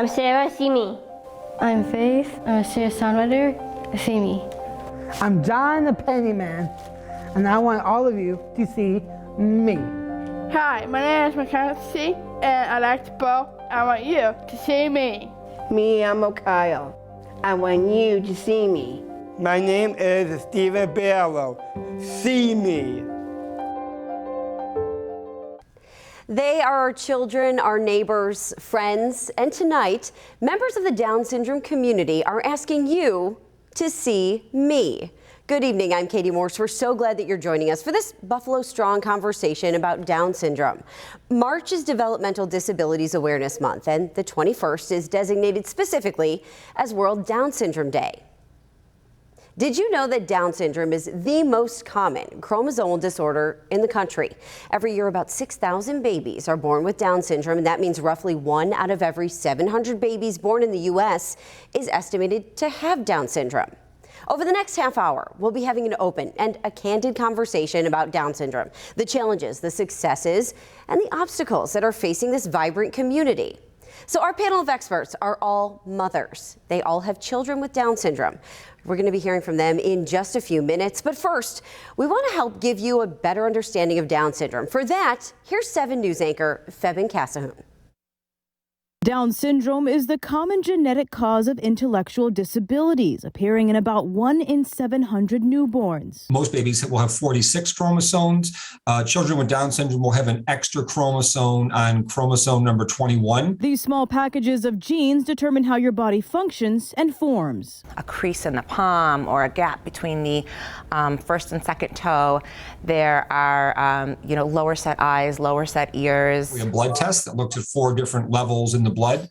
I'm Sarah, see me. I'm Faith. I'm a singer-songwriter. See me. I'm John the Pennyman, and I want all of you to see me. Hi, my name is Mackenzie, and I like to bow. I want you to see me. Me, I'm O'Kyle. I want you to see me. My name is Stephen Biello. See me. They are our children, our neighbors, friends, and tonight, members of the Down syndrome community are asking you to see me. Good evening, I'm Katie Morse. We're so glad that you're joining us for this Buffalo Strong conversation about Down syndrome. March is Developmental Disabilities Awareness Month, and the 21st is designated specifically as World Down Syndrome Day. Did you know that Down syndrome is the most common chromosomal disorder in the country? Every year, about 6,000 babies are born with Down syndrome, and that means roughly 1 out of every 700 babies born in the U.S. is estimated to have Down syndrome. Over the next half hour, we'll be having an open and a candid conversation about Down syndrome, the challenges, the successes, and the obstacles that are facing this vibrant community. So our panel of experts are all mothers. They all have children with Down syndrome. We're going to be hearing from them in just a few minutes. But first, we want to help give you a better understanding of Down syndrome. For that, here's 7 News anchor Febin Casahoon. Down syndrome is the common genetic cause of intellectual disabilities, appearing in about 1 in 700 newborns. Most babies will have 46 chromosomes. Children with Down syndrome will have an extra chromosome on chromosome number 21. These small packages of genes determine how your body functions and forms. A crease in the palm or a gap between the first and second toe. There are, lower set eyes, lower set ears. We have blood tests that looked at 4 different levels in the blood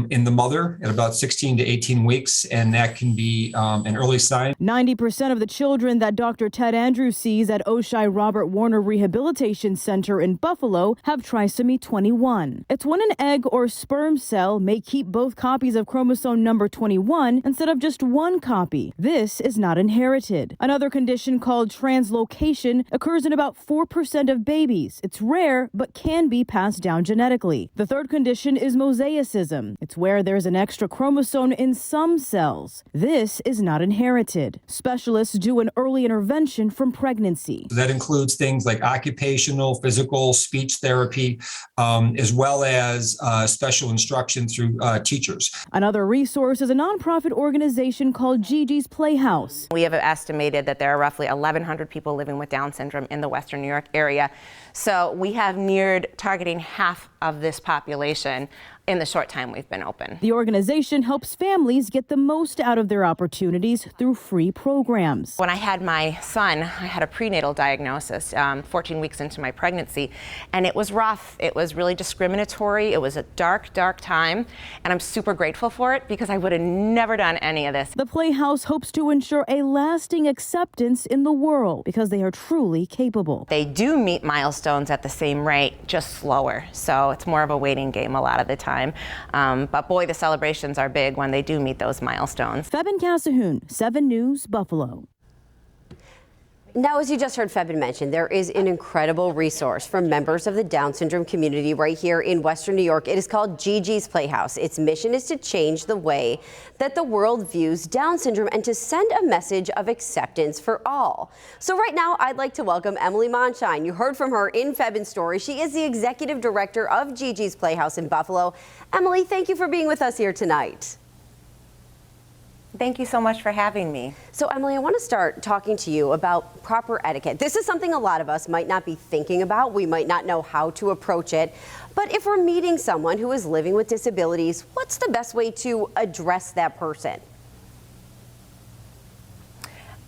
in the mother at about 16 to 18 weeks, and that can be an early sign. 90% of the children that Dr. Ted Andrews sees at Oshai Robert Warner Rehabilitation Center in Buffalo have trisomy 21. It's when an egg or sperm cell may keep both copies of chromosome number 21 instead of just 1 copy. This is not inherited. Another condition called translocation occurs in about 4% of babies. It's rare, but can be passed down genetically. The third condition is Mosaicism. It's where there's an extra chromosome in some cells. This is not inherited. Specialists do an early intervention from pregnancy. That includes things like occupational, physical, speech therapy, as well as special instruction through teachers. Another resource is a nonprofit organization called Gigi's Playhouse. We have estimated that there are roughly 1,100 people living with Down syndrome in the Western New York area. So we have neared targeting half of this population in the short time we've been open. The organization helps families get the most out of their opportunities through free programs. When I had my son, I had a prenatal diagnosis 14 weeks into my pregnancy, and it was rough. It was really discriminatory. It was a dark, dark time, and I'm super grateful for it because I would have never done any of this. The Playhouse hopes to ensure a lasting acceptance in the world because they are truly capable. They do meet milestones at the same rate, just slower. So it's more of a waiting game a lot of the time. But boy, the celebrations are big when they do meet those milestones. Febin Casahoon, 7 News, Buffalo. Now, as you just heard Febin mention, there is an incredible resource for members of the Down syndrome community right here in Western New York. It is called Gigi's Playhouse. Its mission is to change the way that the world views Down syndrome and to send a message of acceptance for all. So right now, I'd like to welcome Emily Monshine. You heard from her in Febin's story. She is the executive director of Gigi's Playhouse in Buffalo. Emily, thank you for being with us here tonight. Thank you so much for having me. So Emily, I want to start talking to you about proper etiquette. This is something a lot of us might not be thinking about. We might not know how to approach it. But if we're meeting someone who is living with disabilities, what's the best way to address that person?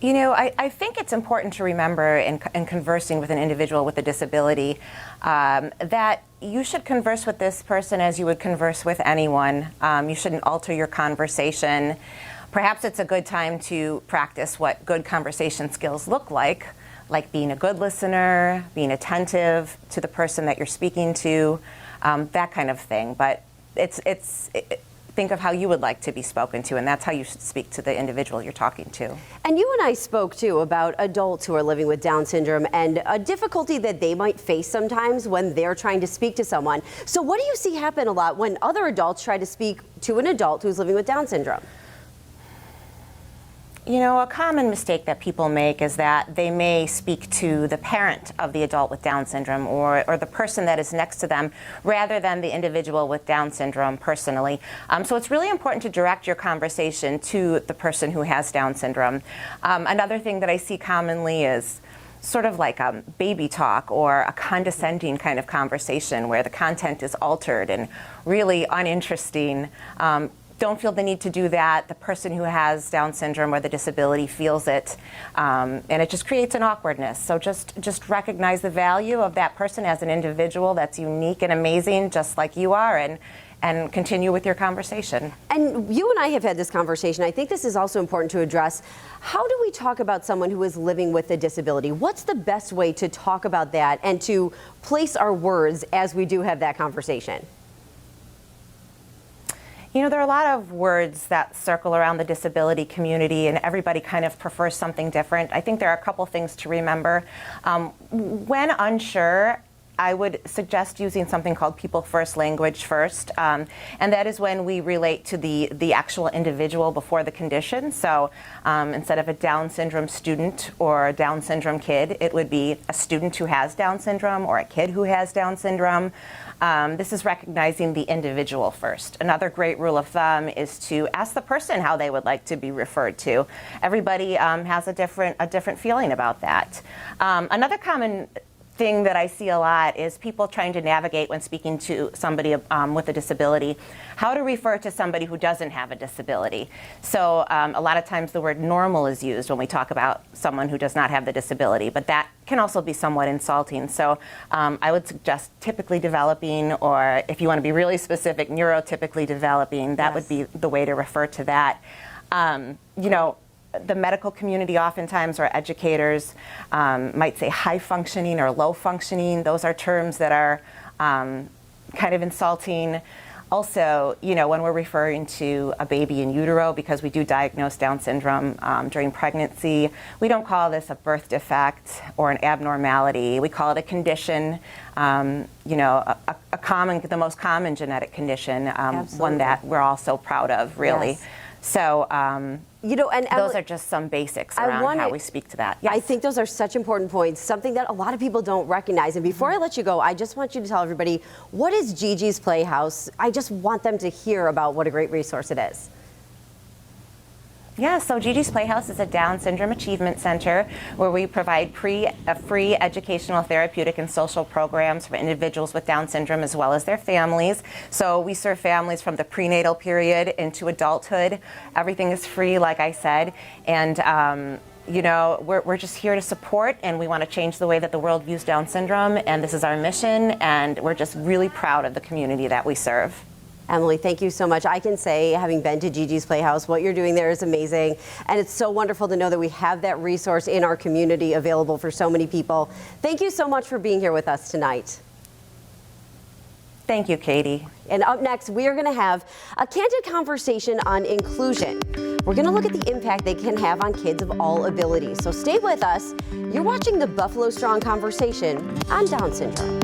You know, I think it's important to remember in conversing with an individual with a disability that you should converse with this person as you would converse with anyone. You shouldn't alter your conversation. Perhaps it's a good time to practice what good conversation skills look like being a good listener, being attentive to the person that you're speaking to, that kind of thing. But think of how you would like to be spoken to, and that's how you should speak to the individual you're talking to. And you and I spoke too about adults who are living with Down syndrome and a difficulty that they might face sometimes when they're trying to speak to someone. So what do you see happen a lot when other adults try to speak to an adult who's living with Down syndrome? You know, a common mistake that people make is that they may speak to the parent of the adult with Down syndrome or the person that is next to them rather than the individual with Down syndrome personally. So it's really important to direct your conversation to the person who has Down syndrome. Another thing that I see commonly is sort of like a baby talk or a condescending kind of conversation where the content is altered and really uninteresting. Don't feel the need to do that. The person who has Down syndrome or the disability feels it, and it just creates an awkwardness. So just recognize the value of that person as an individual that's unique and amazing, just like you are, and continue with your conversation. And you and I have had this conversation. I think this is also important to address. How do we talk about someone who is living with a disability? What's the best way to talk about that and to place our words as we do have that conversation? You know, there are a lot of words that circle around the disability community, and everybody kind of prefers something different. I think there are a couple things to remember. When unsure, I would suggest using something called people first, language first, and that is when we relate to the actual individual before the condition. So instead of a Down syndrome student or a Down syndrome kid, it would be a student who has Down syndrome or a kid who has Down syndrome. This is recognizing the individual first. Another great rule of thumb is to ask the person how they would like to be referred to. Everybody has a different feeling about that. Another common thing that I see a lot is people trying to navigate when speaking to somebody with a disability, how to refer to somebody who doesn't have a disability. So a lot of times the word normal is used when we talk about someone who does not have the disability, but that can also be somewhat insulting. So I would suggest typically developing, or if you want to be really specific, neurotypically developing. That would be the way to refer to that. You know, the medical community oftentimes, or educators, might say high functioning or low functioning. Those are terms that are kind of insulting. Also, you know, when we're referring to a baby in utero, because we do diagnose Down syndrome during pregnancy, we don't call this a birth defect or an abnormality. We call it a condition, you know, the most common genetic condition, one that we're all so proud of, really. Yes. So, you know, and those are just some basics around how we speak to that. Yes. I think those are such important points, something that a lot of people don't recognize. And before I let you go, I just want you to tell everybody, what is Gigi's Playhouse? I just want them to hear about what a great resource it is. Yeah, so Gigi's Playhouse is a Down Syndrome Achievement Center where we provide free educational, therapeutic, and social programs for individuals with Down syndrome as well as their families. So we serve families from the prenatal period into adulthood. Everything is free, like I said, and you know, we're just here to support, and we want to change the way that the world views Down syndrome, and this is our mission, and we're just really proud of the community that we serve. Emily, thank you so much. I can say, having been to Gigi's Playhouse, what you're doing there is amazing. And it's so wonderful to know that we have that resource in our community available for so many people. Thank you so much for being here with us tonight. Thank you, Katie. And up next, we are going to have a candid conversation on inclusion. We're going to look at the impact they can have on kids of all abilities. So stay with us. You're watching the Buffalo Strong Conversation on Down syndrome.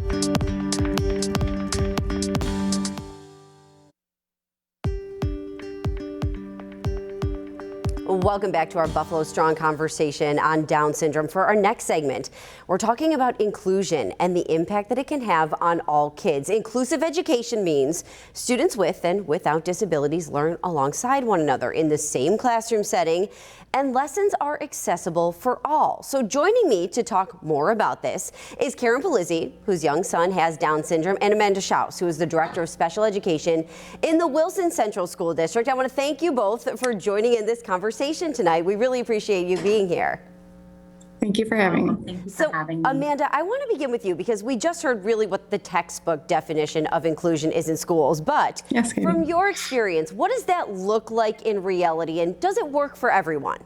Welcome back to our Buffalo Strong Conversation on Down syndrome. For our next segment, we're talking about inclusion and the impact that it can have on all kids. Inclusive education means students with and without disabilities learn alongside one another in the same classroom setting, and lessons are accessible for all. So joining me to talk more about this is Karen Polizzi, whose young son has Down syndrome, and Amanda Schaus, who is the Director of Special Education in the Wilson Central School District. I want to thank you both for joining in this conversation tonight. We really appreciate you being here. Thank you for having me. Thank you for having me. Amanda, I want to begin with you because we just heard really what the textbook definition of inclusion is in schools. But yes, Katie, from your experience, what does that look like in reality, and does it work for everyone?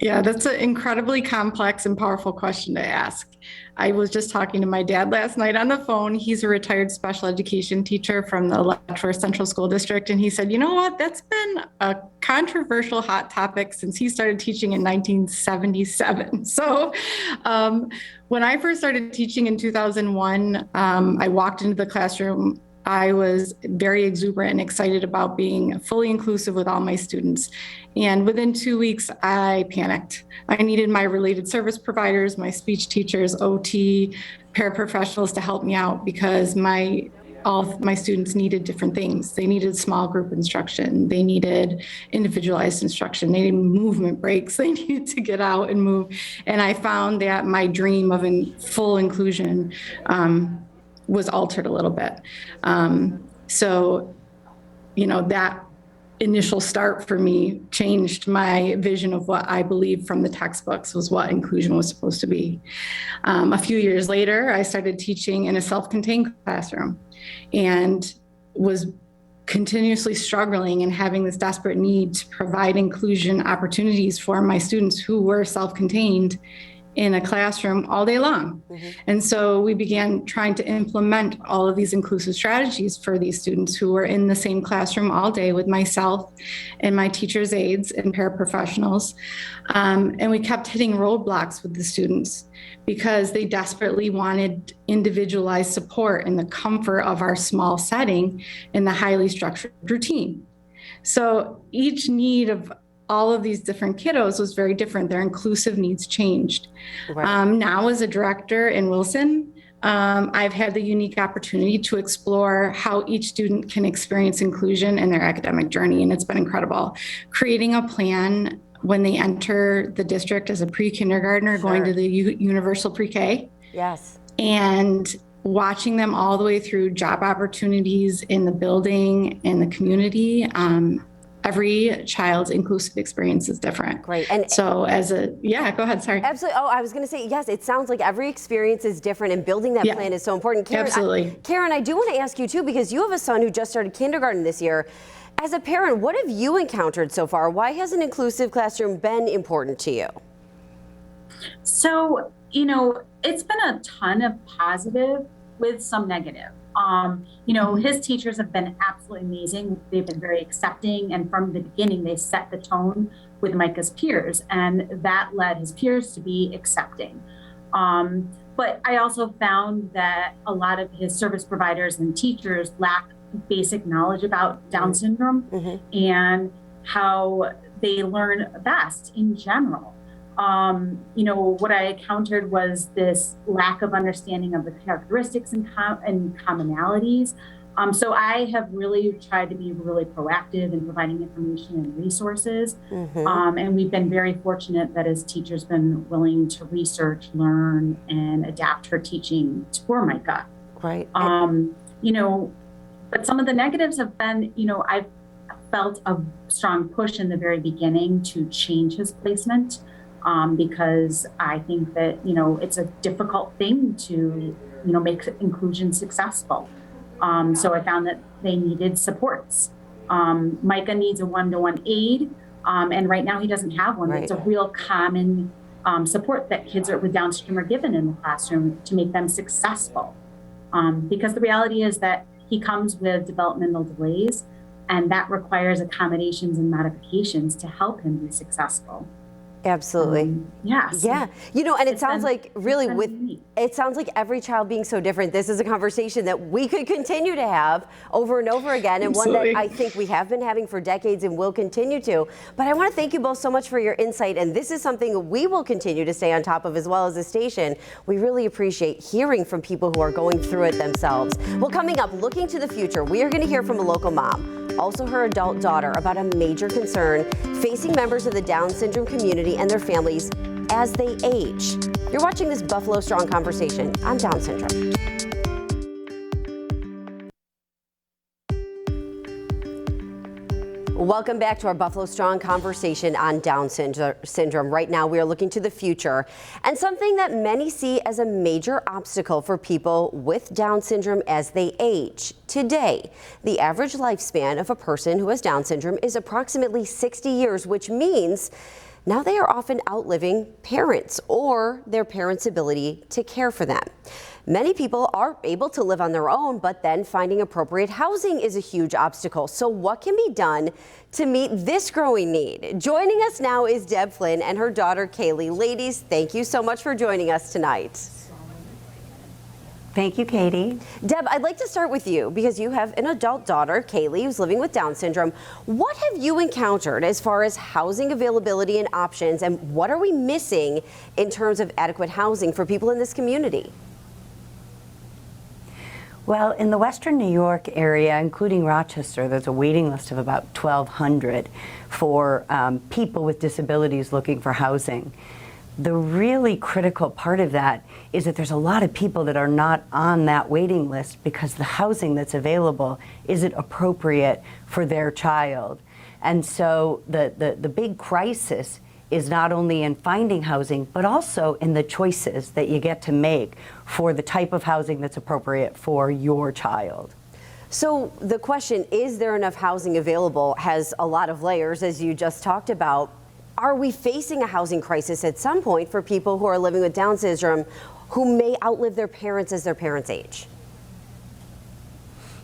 Yeah, that's an incredibly complex and powerful question to ask. I was just talking to my dad last night on the phone. He's a retired special education teacher from the Letchworth Central School District. And he said, you know what, that's been a controversial hot topic since he started teaching in 1977. So when I first started teaching in 2001, I walked into the classroom. I was very exuberant and excited about being fully inclusive with all my students. And within 2 weeks, I panicked. I needed my related service providers, my speech teachers, OT, paraprofessionals to help me out because all of my students needed different things. They needed small group instruction. They needed individualized instruction. They needed movement breaks. They needed to get out and move. And I found that my dream of full inclusion was altered a little bit. So, that initial start for me changed my vision of what I believed from the textbooks was what inclusion was supposed to be. A few years later, I started teaching in a self-contained classroom and was continuously struggling and having this desperate need to provide inclusion opportunities for my students who were self-contained in a classroom all day long. Mm-hmm. And so we began trying to implement all of these inclusive strategies for these students who were in the same classroom all day with myself and my teacher's aides and paraprofessionals. And we kept hitting roadblocks with the students because they desperately wanted individualized support in the comfort of our small setting in the highly structured routine. So each need of all of these different kiddos was very different. Their inclusive needs changed. Right. Now as a director in Wilson, I've had the unique opportunity to explore how each student can experience inclusion in their academic journey, and it's been incredible. Creating a plan when they enter the district as a pre-kindergartner, sure, going to the universal pre-K. Yes. And watching them all the way through job opportunities in the building, in the community. Every child's inclusive experience is different. Great. And so go ahead, sorry. Absolutely. Oh, I was going to say, yes, it sounds like every experience is different and building that plan is so important. Karen, absolutely. Karen, I do want to ask you too, because you have a son who just started kindergarten this year. As a parent, what have you encountered so far? Why has an inclusive classroom been important to you? So, it's been a ton of positive with some negative. His teachers have been absolutely amazing. They've been very accepting. And from the beginning, they set the tone with Micah's peers. And that led his peers to be accepting. But I also found that a lot of his service providers and teachers lack basic knowledge about Down syndrome and how they learn best in general. What I encountered was this lack of understanding of the characteristics and commonalities. So I have really tried to be really proactive in providing information and resources. And we've been very fortunate that as teachers been willing to research, learn, and adapt her teaching for Micah. Right. But some of the negatives have been, I've felt a strong push in the very beginning to change his placement. Because I think that, it's a difficult thing to, make inclusion successful. So I found that they needed supports. Micah needs a one-to-one aid, and right now he doesn't have one. Right. It's a real common support that kids with Down syndrome are given in the classroom to make them successful. Because the reality is that he comes with developmental delays, and that requires accommodations and modifications to help him be successful. Absolutely. Yes. Yeah. And it sounds like it sounds like every child being so different. This is a conversation that we could continue to have over and over again, and absolutely. One that I think we have been having for decades and will continue to. But I want to thank you both so much for your insight, and this is something we will continue to stay on top of as well as the station. We really appreciate hearing from people who are going through it themselves. Well, coming up, looking to the future, we are going to hear from a local mom, also her adult daughter, about a major concern facing members of the Down syndrome community and their families as they age. You're watching this Buffalo Strong conversation on Down syndrome. Welcome back to our Buffalo Strong conversation on Down syndrome. Right now, we are looking to the future and something that many see as a major obstacle for people with Down syndrome as they age. Today, the average lifespan of a person who has Down syndrome is approximately 60 years, which means Now they are often outliving parents or their parents' ability to care for them. Many people are able to live on their own, but then finding appropriate housing is a huge obstacle. So what can be done to meet this growing need? Joining us now is Deb Flynn and her daughter Kaylee. Ladies, thank you so much for joining us tonight. Thank you, Katie. Deb, I'd like to start with you because you have an adult daughter, Kaylee, who's living with Down syndrome. What have you encountered as far as housing availability and options, and what are we missing in terms of adequate housing for people in this community? Well, in the Western New York area, including Rochester, there's a waiting list of about 1,200 for people with disabilities looking for housing. The really critical part of that is that there's a lot of people that are not on that waiting list because the housing that's available isn't appropriate for their child. And so the big crisis is not only in finding housing, but also in the choices that you get to make for the type of housing that's appropriate for your child. So the question, is there enough housing available, has a lot of layers, as you just talked about. Are we facing a housing crisis at some point for people who are living with Down syndrome who may outlive their parents as their parents age?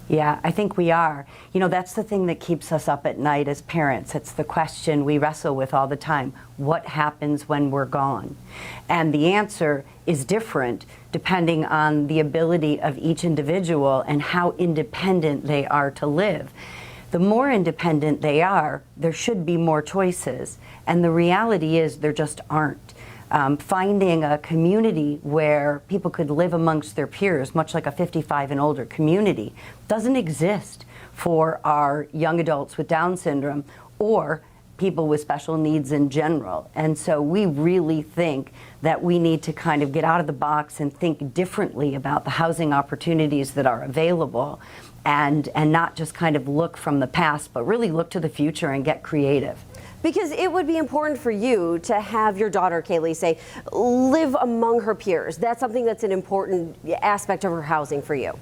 Yeah, I think we are. You know, that's the thing that keeps us up at night as parents. It's the question we wrestle with all the time. What happens when we're gone? And the answer is different depending on the ability of each individual and how independent they are to live. The more independent they are, there should be more choices. And the reality is there just aren't. Finding a community where people could live amongst their peers, much like a 55 and older community, doesn't exist for our young adults with Down syndrome or people with special needs in general. And so we really think that we need to kind of get out of the box and think differently about the housing opportunities that are available, and not just kind of look from the past, but really look to the future and get creative. Because it would be important for you to have your daughter, Kaylee, say, live among her peers. That's something that's an important aspect of her housing for you.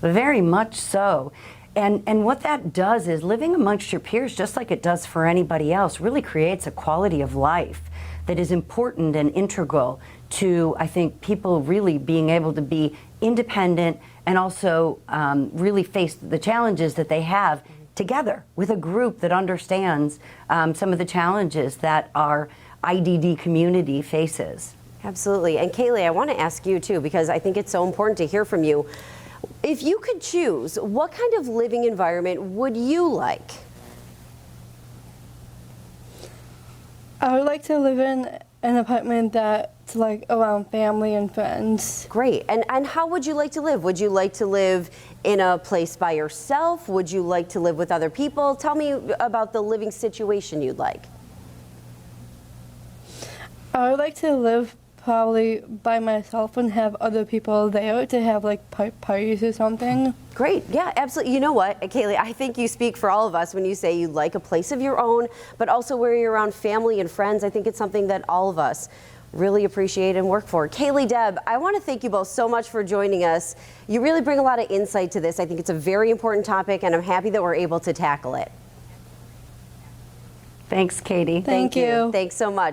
Very much so. And what that does is living amongst your peers, just like it does for anybody else, really creates a quality of life that is important and integral to, I think, people really being able to be independent and also really face the challenges that they have together with a group that understands some of the challenges that our IDD community faces. Absolutely. And Kaylee, I want to ask you too, because I think it's so important to hear from you. If you could choose, what kind of living environment would you like? I would like to live in an apartment that's like around family and friends. Great. And how would you like to live? Would you like to live in a place by yourself? Would you like to live with other people? Tell me about the living situation you'd like. I would like to live probably by myself and have other people there to have like parties or something. Great. Yeah, absolutely. You know what, Kaylee, I think you speak for all of us when you say you'd like a place of your own, but also where you're around family and friends. I think it's something that all of us really appreciate and work for. Kaylee, Deb, I want to thank you both so much for joining us. You really bring a lot of insight to this. I think it's a very important topic, and I'm happy that we're able to tackle it. Thanks, Katie. Thank you. Thanks so much.